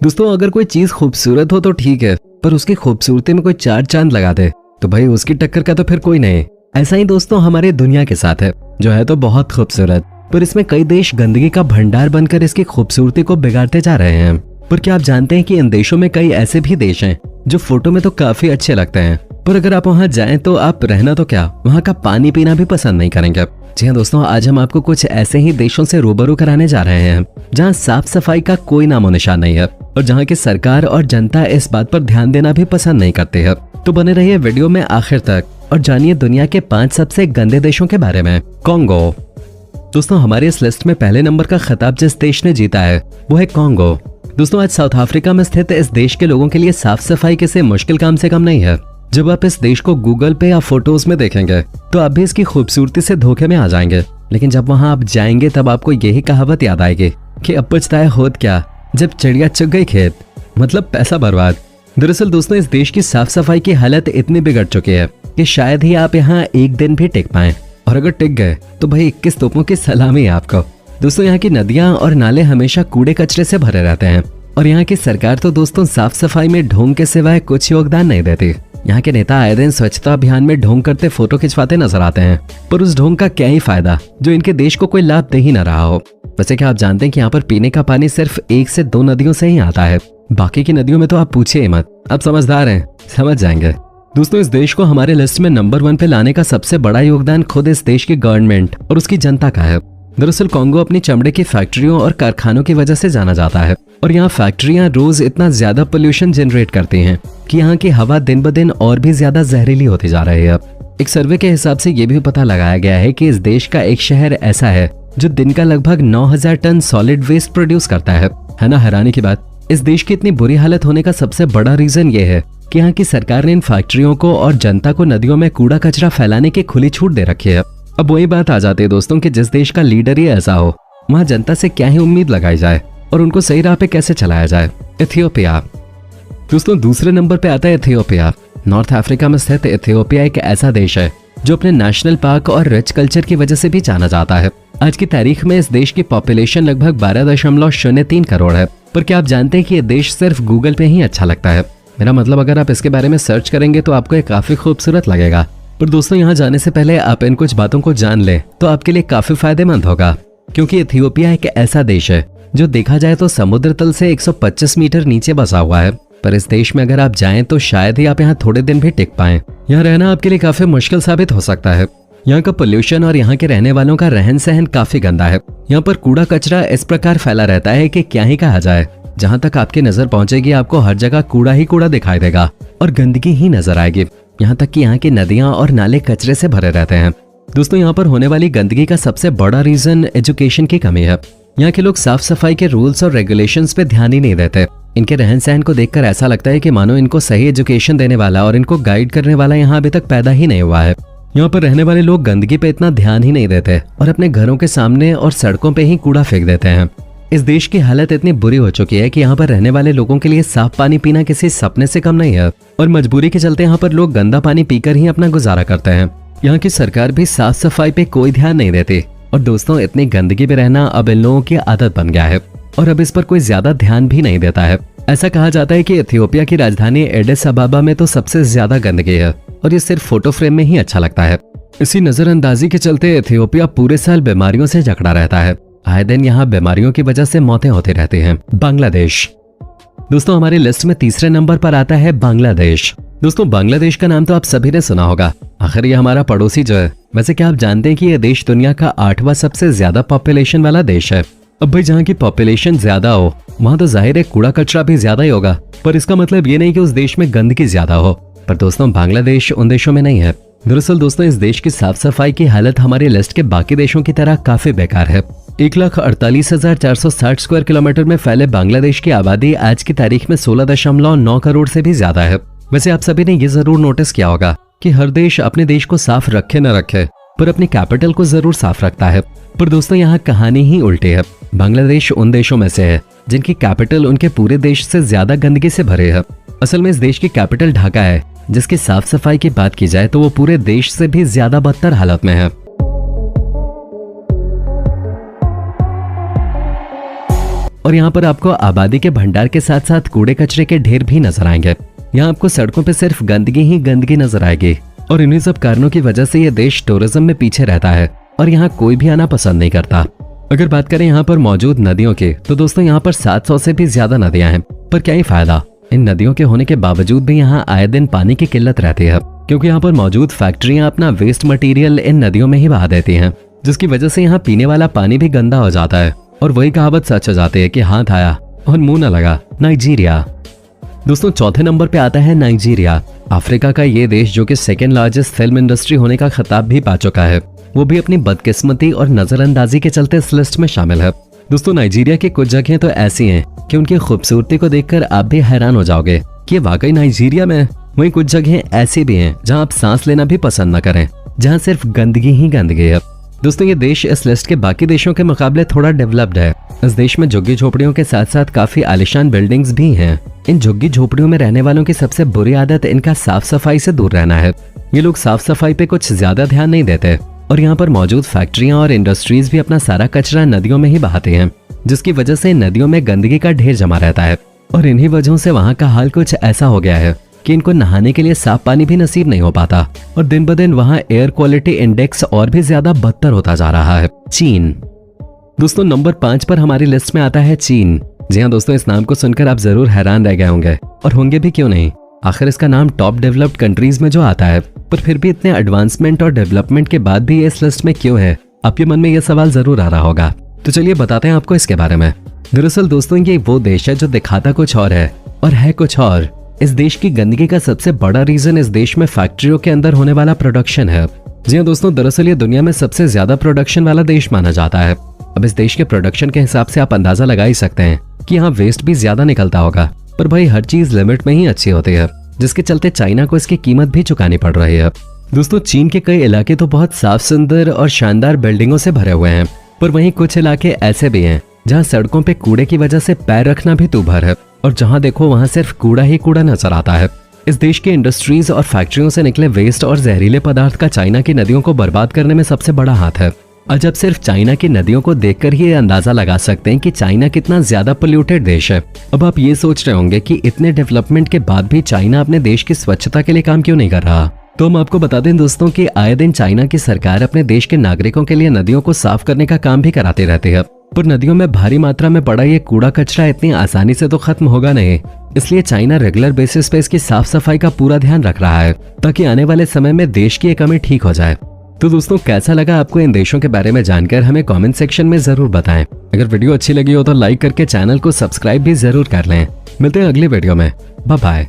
दोस्तों अगर कोई चीज खूबसूरत हो तो ठीक है, पर उसकी खूबसूरती में कोई चार चांद लगा दे तो भाई उसकी टक्कर का तो फिर कोई नहीं। ऐसा ही दोस्तों हमारे दुनिया के साथ है, जो है तो बहुत खूबसूरत, पर इसमें कई देश गंदगी का भंडार बनकर इसकी खूबसूरती को बिगाड़ते जा रहे हैं। पर क्या आप जानते हैं कि इन देशों में कई ऐसे भी देश हैं जो फोटो में तो काफी अच्छे लगते हैं, पर अगर आप वहां जाएं तो आप रहना तो क्या, वहां का पानी पीना भी पसंद नहीं करेंगे। जी हाँ दोस्तों, आज हम आपको कुछ ऐसे ही देशों से रूबरू कराने जा रहे हैं जहां साफ सफाई का कोई नामो निशान नहीं है और जहां की सरकार और जनता इस बात पर ध्यान देना भी पसंद नहीं करती है। तो बने रहिए वीडियो में आखिर तक और जानिए दुनिया के 5 सबसे गंदे देशों के बारे में। कॉन्गो। दोस्तों हमारे इस लिस्ट में पहले नंबर का खिताब जिस देश ने जीता है वो है कॉन्गो। दोस्तों आज साउथ अफ्रीका में स्थित इस देश के लोगों के लिए साफ सफाई किसी मुश्किल काम से कम नहीं है। जब आप इस देश को गूगल पे या फोटोज में देखेंगे तो आप भी इसकी खूबसूरती से धोखे में आ जाएंगे, लेकिन जब वहां आप जाएंगे तब आपको यही कहावत याद आएगी कि अब पछताए होत क्या जब चिड़िया चुग गई खेत, मतलब पैसा बर्बाद। दरअसल दोस्तों इस देश की साफ सफाई की हालत इतनी बिगड़ चुकी है कि शायद ही आप यहाँ एक दिन भी टिक पाए, और अगर टिक गए तो भाई 21 तोपों की सलामी है आपको। दोस्तों यहाँ की नदियां और नाले हमेशा कूड़े कचरे से भरे रहते हैं और यहाँ की सरकार तो दोस्तों साफ सफाई में ढोंग के सिवाय कुछ योगदान नहीं देती। यहाँ के नेता आए दिन स्वच्छता अभियान में ढोंग करते फोटो खिंचवाते नजर आते हैं, पर उस ढोंग का क्या ही फायदा जो इनके देश को कोई लाभ दे ही न रहा हो। वैसे क्या आप जानते हैं कि यहाँ पर पीने का पानी सिर्फ 1 से 2 नदियों से ही आता है, बाकी की नदियों में तो आप पूछिए मत। आप समझदार हैं, समझ जाएंगे। दोस्तों इस देश को हमारे लिस्ट में नंबर 1 पे लाने का सबसे बड़ा योगदान खुद इस देश की गवर्नमेंट और उसकी जनता का है। दरअसल कॉन्गो अपनी चमड़े की फैक्ट्रियों और कारखानों की वजह से जाना जाता है और यहाँ फैक्ट्रियां रोज इतना ज्यादा पोल्यूशन जनरेट करती हैं कि यहाँ की हवा दिन ब दिन और भी ज्यादा जहरीली होती जा रही है। एक सर्वे के हिसाब से ये भी पता लगाया गया है कि इस देश का एक शहर ऐसा है जो दिन का लगभग 9000 टन सॉलिड वेस्ट प्रोड्यूस करता है ना हैरानी की बात। इस देश की इतनी बुरी हालत होने का सबसे बड़ा रीजन ये है कि यहाँ की सरकार ने इन फैक्ट्रियों को और जनता को नदियों में कूड़ा कचरा फैलाने की खुली छूट दे रखी है। अब वही बात आ जाती है दोस्तों कि जिस देश का लीडर ही ऐसा हो, वहाँ जनता से क्या ही उम्मीद लगाई जाए और उनको सही राह पे कैसे चलाया जाए। इथियोपिया। दोस्तों दूसरे नंबर पे आता है इथियोपिया। नॉर्थ अफ्रीका में स्थित इथियोपिया एक ऐसा देश है जो अपने नेशनल पार्क और रिच कल्चर की वजह से भी जाना जाता है। आज की तारीख में इस देश की पॉपुलेशन लगभग 12.03 करोड़ है, पर क्या आप जानते हैं कि ये देश सिर्फ गूगल पे ही अच्छा लगता है। मेरा मतलब अगर आप इसके बारे में सर्च करेंगे तो आपको ये काफी खूबसूरत लगेगा, पर दोस्तों यहाँ जाने से पहले आप इन कुछ बातों को जान लें तो आपके लिए काफी फायदेमंद होगा, क्योंकि इथियोपिया एक ऐसा देश है जो देखा जाए तो समुद्र तल से 125 मीटर नीचे बसा हुआ है। पर इस देश में अगर आप जाएं तो शायद ही आप यहाँ थोड़े दिन भी टिक पाएं। यहाँ रहना आपके लिए काफी मुश्किल साबित हो सकता है। यहाँ का पोल्यूशन और यहाँ के रहने वालों का रहन सहन काफी गंदा है। यहाँ पर कूड़ा कचरा इस प्रकार फैला रहता है कि क्या ही कहा जाए। जहाँ तक आपकी नजर पहुंचेगी आपको हर जगह कूड़ा ही कूड़ा दिखाई देगा और गंदगी ही नजर आएगी। यहाँ तक कि यहाँ की नदियां और नाले कचरे से भरे रहते हैं। दोस्तों यहाँ पर होने वाली गंदगी का सबसे बड़ा रीजन एजुकेशन की कमी है। यहाँ के लोग साफ सफाई के रूल्स और रेगुलेशंस पे ध्यान ही नहीं देते। इनके रहन सहन को देखकर ऐसा लगता है कि मानो इनको सही एजुकेशन देने वाला और इनको गाइड करने वाला यहाँ अभी तक पैदा ही नहीं हुआ है। यहाँ पर रहने वाले लोग गंदगी पे इतना ध्यान ही नहीं देते और अपने घरों के सामने और सड़कों पे ही कूड़ा फेंक देते हैं। इस देश की हालत इतनी बुरी हो चुकी है कि यहाँ पर रहने वाले लोगों के लिए साफ पानी पीना किसी सपने से कम नहीं है और मजबूरी के चलते यहाँ पर लोग गंदा पानी पीकर ही अपना गुजारा करते हैं। यहाँ की सरकार भी साफ सफाई पे कोई ध्यान नहीं देती और दोस्तों इतनी गंदगी में रहना अब इन लोगों की आदत बन गया है और अब इस पर कोई ज्यादा ध्यान भी नहीं देता है। ऐसा कहा जाता है कि इथियोपिया की राजधानी एडिस अबाबा में तो सबसे ज्यादा गंदगी है और ये सिर्फ फोटो फ्रेम में ही अच्छा लगता है। इसी नजरअंदाजी के चलते इथियोपिया पूरे साल बीमारियों से जकड़ा रहता है। आए दिन यहाँ बीमारियों की वजह से मौतें होती रहती हैं। बांग्लादेश। दोस्तों हमारी लिस्ट में तीसरे नंबर पर आता है बांग्लादेश। दोस्तों बांग्लादेश का नाम तो आप सभी ने सुना होगा, आखिर ये हमारा पड़ोसी जो है। वैसे क्या आप जानते हैं कि यह देश दुनिया का 8वां सबसे ज्यादा पॉपुलेशन वाला देश है। अब भाई जहाँ की पॉपुलेशन ज्यादा हो वहाँ तो जाहिर है कूड़ा कचरा भी ज्यादा ही होगा, पर इसका मतलब ये नहीं कि उस देश में गंदगी ज्यादा हो। पर दोस्तों बांग्लादेश उन देशों में नहीं है। दरअसल दोस्तों इस देश की साफ सफाई की हालत हमारी लिस्ट के बाकी देशों की तरह काफी बेकार है। 1,48,460 स्क्वायर किलोमीटर में फैले बांग्लादेश की आबादी आज की तारीख में 16.9 करोड़ से भी ज्यादा है। वैसे आप सभी ने ये जरूर नोटिस किया होगा कि हर देश अपने देश को साफ रखे न रखे पर अपनी कैपिटल को जरूर साफ रखता है। पर दोस्तों यहाँ कहानी ही उल्टी है। बांग्लादेश उन देशों में से है जिनकी कैपिटल उनके पूरे देश से ज्यादा गंदगी से भरे है। असल में इस देश की कैपिटल ढाका है, जिसकी साफ सफाई की बात की जाए तो वो पूरे देश से भी ज्यादा बदतर हालत में है। और यहाँ पर आपको आबादी के भंडार के साथ साथ कूड़े कचरे के ढेर भी नजर आएंगे। यहाँ आपको सड़कों पे सिर्फ गंदगी ही गंदगी नजर आएगी और इन्हीं सब कारणों की वजह से ये देश टूरिज्म में पीछे रहता है और यहाँ कोई भी आना पसंद नहीं करता। अगर बात करें यहाँ पर मौजूद नदियों की, तो दोस्तों यहाँ पर 700 से भी ज्यादा नदियां हैं, पर क्या ही फायदा, इन नदियों के होने के बावजूद भी यहाँ आए दिन पानी की किल्लत रहती है, क्योंकि यहाँ पर मौजूद फैक्ट्रियां अपना वेस्ट मटेरियल इन नदियों में ही बहा देती हैं, जिसकी वजह से यहाँ पीने वाला पानी भी गंदा हो जाता है और वही कहावत सच हो जाती है कि हाथ आया और मुंह न लगा। नाइजीरिया दोस्तों चौथे नंबर पे आता है नाइजीरिया। अफ्रीका का ये देश जो कि सेकेंड लार्जेस्ट फिल्म इंडस्ट्री होने का खिताब भी पा चुका है, वो भी अपनी बदकिस्मती और नजरअंदाजी के चलते इस लिस्ट में शामिल है। दोस्तों नाइजीरिया की कुछ जगहें तो ऐसी हैं कि उनकी खूबसूरती को देखकर आप भी हैरान हो जाओगे कि वाकई नाइजीरिया में। वहीं कुछ जगहें ऐसी भी हैं जहां आप सांस लेना भी पसंद न करें, जहां सिर्फ गंदगी ही गंदगी है। दोस्तों ये देश इस लिस्ट के बाकी देशों के मुकाबले थोड़ा डेवलप्ड है। इस देश में झुग्गी झोपड़ियों के साथ साथ काफी आलिशान बिल्डिंग्स भी हैं। इन झुग्गी झोपड़ियों में रहने वालों की सबसे बुरी आदत इनका साफ सफाई से दूर रहना है। ये लोग साफ सफाई पे कुछ ज्यादा ध्यान नहीं देते और यहाँ पर मौजूद फैक्ट्रियां और इंडस्ट्रीज भी अपना सारा कचरा नदियों में ही बहाते हैं, जिसकी वजह से नदियों में गंदगी का ढेर जमा रहता है और इन्हीं वजहों से वहाँ का हाल कुछ ऐसा हो गया है कि इनको नहाने के लिए साफ पानी भी नसीब नहीं हो पाता और दिन ब दिन वहाँ एयर क्वालिटी इंडेक्स और भी ज्यादा बदतर होता जा रहा है। चीन दोस्तों नंबर 5 पर हमारी लिस्ट में आता है चीन। जी हाँ दोस्तों, इस नाम को सुनकर आप जरूर हैरान रह गए होंगे और होंगे भी क्यों नहीं, आखिर इसका नाम टॉप डेवलप्ड कंट्रीज में जो आता है, पर फिर भी इतने एडवांसमेंट और डेवलपमेंट के बाद भी ये इस लिस्ट में क्यों है, आपके मन में यह सवाल जरूर आ रहा होगा। तो चलिए बताते हैं आपको इसके बारे में। दरअसल दोस्तों ये वो देश है जो दिखाता कुछ और है और है कुछ और। इस देश की गंदगी का सबसे बड़ा रीजन इस देश में फैक्ट्रियों के अंदर होने वाला प्रोडक्शन है। जी हाँ दोस्तों, दरअसल ये दुनिया में सबसे ज्यादा प्रोडक्शन वाला देश माना जाता है। अब इस देश के प्रोडक्शन के हिसाब से आप अंदाजा लगा ही सकते हैं कि यहाँ वेस्ट भी ज्यादा निकलता होगा, पर भाई हर चीज लिमिट में ही अच्छी होती है, जिसके चलते चाइना को इसकी कीमत भी चुकानी पड़ रही है। दोस्तों चीन के कई इलाके तो बहुत साफ सुंदर और शानदार बिल्डिंगों से भरे हुए हैं, पर वहीं कुछ इलाके ऐसे भी हैं जहां सड़कों पे कूड़े की वजह से पैर रखना भी दूभर है और जहां देखो वहां सिर्फ कूड़ा ही कूड़ा नजर आता है। इस देश की इंडस्ट्रीज और फैक्ट्रियों से निकले वेस्ट और जहरीले पदार्थ का चाइना की नदियों को बर्बाद करने में सबसे बड़ा हाथ है। और जब सिर्फ चाइना की नदियों को देखकर ही अंदाजा लगा सकते हैं कि चाइना कितना ज्यादा पोल्यूटेड देश है। अब आप ये सोच रहे होंगे कि इतने डेवलपमेंट के बाद भी चाइना अपने देश की स्वच्छता के लिए काम क्यों नहीं कर रहा। तो हम आपको बता दें दोस्तों कि आए दिन चाइना की सरकार अपने देश के नागरिकों के लिए नदियों को साफ करने का काम भी कराती रहती है, पर नदियों में भारी मात्रा में पड़ा ये कूड़ा कचरा इतनी आसानी से तो खत्म होगा नहीं। इसलिए चाइना रेगुलर बेसिस पे इसकी साफ सफाई का पूरा ध्यान रख रहा है ताकि आने वाले समय में देश की ये कमी ठीक हो जाए। तो दोस्तों कैसा लगा आपको इन देशों के बारे में जानकर, हमें कमेंट सेक्शन में जरूर बताएं। अगर वीडियो अच्छी लगी हो तो लाइक करके चैनल को सब्सक्राइब भी जरूर कर लें। मिलते हैं अगली वीडियो में, बाय बाय।